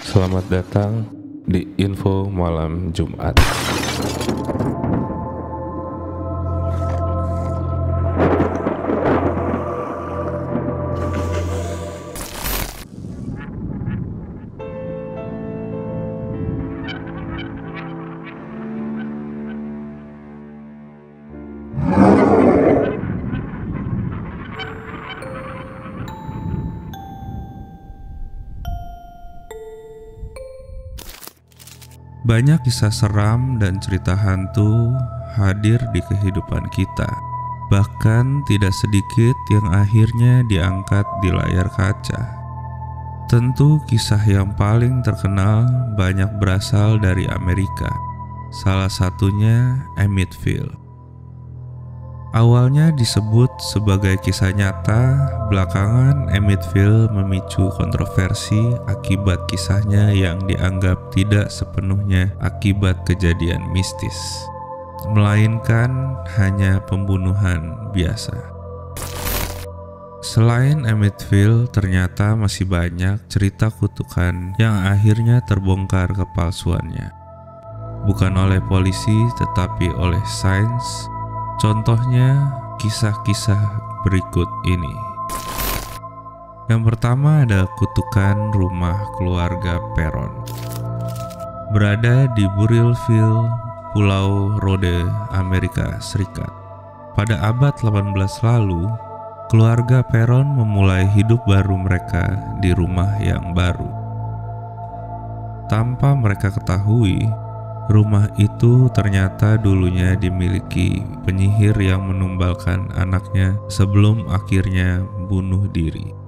Selamat datang di Info Malam Jumat. Banyak kisah seram dan cerita hantu hadir di kehidupan kita. Bahkan tidak sedikit yang akhirnya diangkat di layar kaca. Tentu kisah yang paling terkenal banyak berasal dari Amerika. Salah satunya Amityville. Awalnya disebut sebagai kisah nyata, belakangan Amityville memicu kontroversi akibat kisahnya yang dianggap tidak sepenuhnya akibat kejadian mistis, melainkan hanya pembunuhan biasa. Selain Amityville, ternyata masih banyak cerita kutukan yang akhirnya terbongkar kepalsuannya. Bukan oleh polisi, tetapi oleh sains. Contohnya kisah-kisah berikut ini. Yang pertama ada kutukan rumah keluarga Perron. Berada di Burrillville, Pulau Rhode, Amerika Serikat. Pada abad 18 lalu, keluarga Perron memulai hidup baru mereka di rumah yang baru. Tanpa mereka ketahui, rumah itu ternyata dulunya dimiliki penyihir yang menumbalkan anaknya sebelum akhirnya bunuh diri.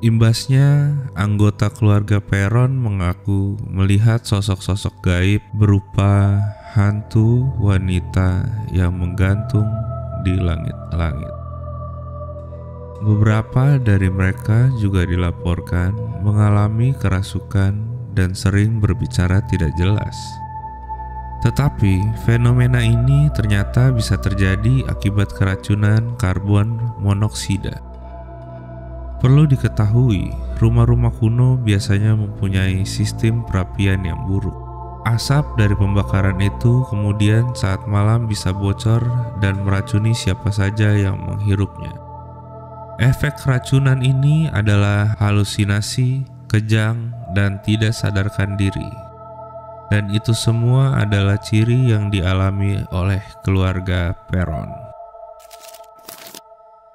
Imbasnya, anggota keluarga Perron mengaku melihat sosok-sosok gaib berupa hantu wanita yang menggantung di langit-langit. Beberapa dari mereka juga dilaporkan mengalami kerasukan dan sering berbicara tidak jelas. Tetapi fenomena ini ternyata bisa terjadi akibat keracunan karbon monoksida. Perlu diketahui, rumah-rumah kuno biasanya mempunyai sistem perapian yang buruk. Asap dari pembakaran itu kemudian saat malam bisa bocor dan meracuni siapa saja yang menghirupnya. Efek keracunan ini adalah halusinasi, kejang, dan tidak sadarkan diri. Dan itu semua adalah ciri yang dialami oleh keluarga Perron.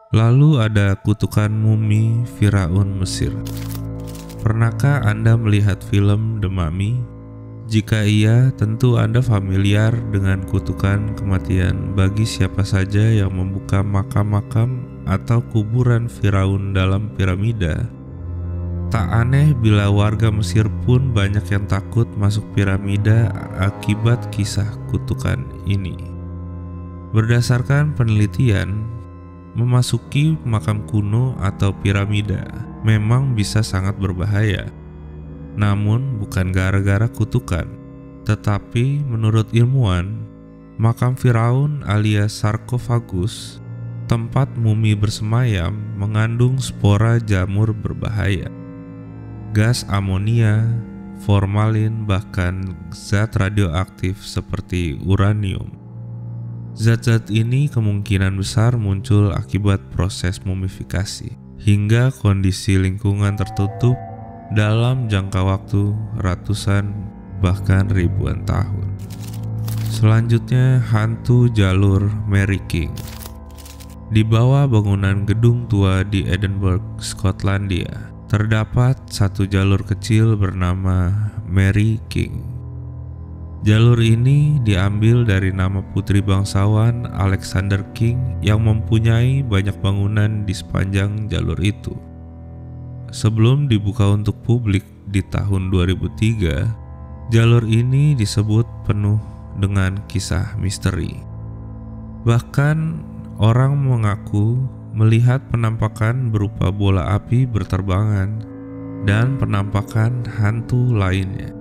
Lalu ada kutukan mumi Firaun Mesir. Pernahkah Anda melihat film The Mummy? Jika iya, tentu Anda familiar dengan kutukan kematian bagi siapa saja yang membuka makam-makam atau kuburan Firaun dalam piramida. Tak aneh bila warga Mesir pun banyak yang takut masuk piramida akibat kisah kutukan ini. Berdasarkan penelitian, memasuki makam kuno atau piramida memang bisa sangat berbahaya. Namun bukan gara-gara kutukan, tetapi menurut ilmuwan, makam Firaun alias sarkofagus, tempat mumi bersemayam, mengandung spora jamur berbahaya. Gas amonia, formalin, bahkan zat radioaktif seperti uranium. Zat-zat ini kemungkinan besar muncul akibat proses mumifikasi hingga kondisi lingkungan tertutup dalam jangka waktu ratusan bahkan ribuan tahun. Selanjutnya, hantu jalur Mary King. Di bawah bangunan gedung tua di Edinburgh, Skotlandia, terdapat satu jalur kecil bernama Mary King. Jalur ini diambil dari nama putri bangsawan Alexander King yang mempunyai banyak bangunan di sepanjang jalur itu. Sebelum dibuka untuk publik di tahun 2003, jalur ini disebut penuh dengan kisah misteri. Bahkan orang mengaku melihat penampakan berupa bola api berterbangan dan penampakan hantu lainnya.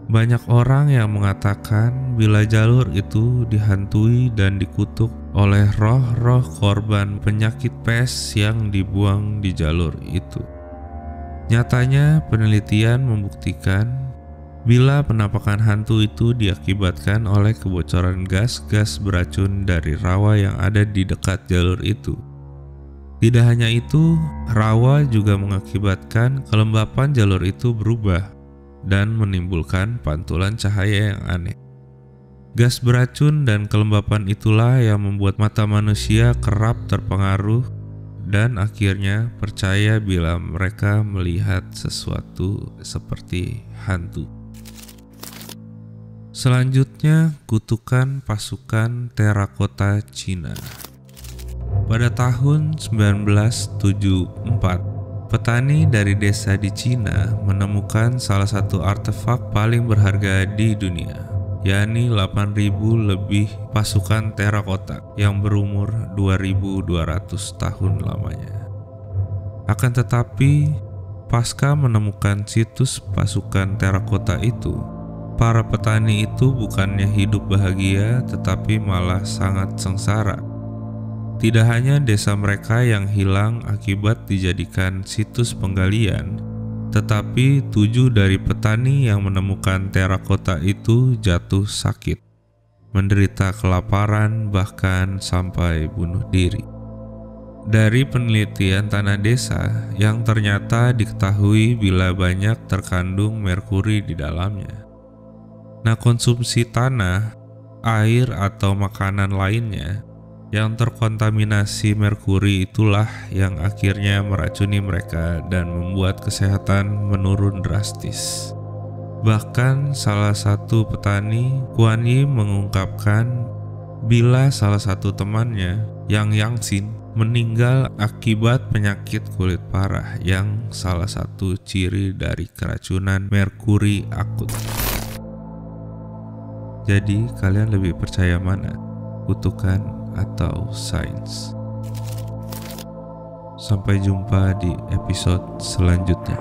Banyak orang yang mengatakan bila jalur itu dihantui dan dikutuk oleh roh-roh korban penyakit pes yang dibuang di jalur itu. Nyatanya, penelitian membuktikan bila penampakan hantu itu diakibatkan oleh kebocoran gas-gas beracun dari rawa yang ada di dekat jalur itu. Tidak hanya itu, rawa juga mengakibatkan kelembapan jalur itu berubah dan menimbulkan pantulan cahaya yang aneh. Gas beracun dan kelembapan itulah yang membuat mata manusia kerap terpengaruh dan akhirnya percaya bila mereka melihat sesuatu seperti hantu. Selanjutnya, kutukan pasukan terakota Cina. Pada tahun 1974, petani dari desa di Cina menemukan salah satu artefak paling berharga di dunia, yakni 8.000 lebih pasukan terakota yang berumur 2.200 tahun lamanya. Akan tetapi, pasca menemukan situs pasukan terakota itu, para petani itu bukannya hidup bahagia tetapi malah sangat sengsara. Tidak hanya desa mereka yang hilang akibat dijadikan situs penggalian, tetapi 7 dari petani yang menemukan terakota itu jatuh sakit, menderita kelaparan, bahkan sampai bunuh diri. Dari penelitian tanah desa yang ternyata diketahui bila banyak terkandung merkuri di dalamnya. Nah, konsumsi tanah, air, atau makanan lainnya yang terkontaminasi merkuri itulah yang akhirnya meracuni mereka dan membuat kesehatan menurun drastis. Bahkan salah satu petani, Kuan Yi, mengungkapkan bila salah satu temannya, Yang Yangxin, meninggal akibat penyakit kulit parah yang salah satu ciri dari keracunan merkuri akut. Jadi kalian lebih percaya mana? Kutukan atau sains? Sampai jumpa di episode selanjutnya.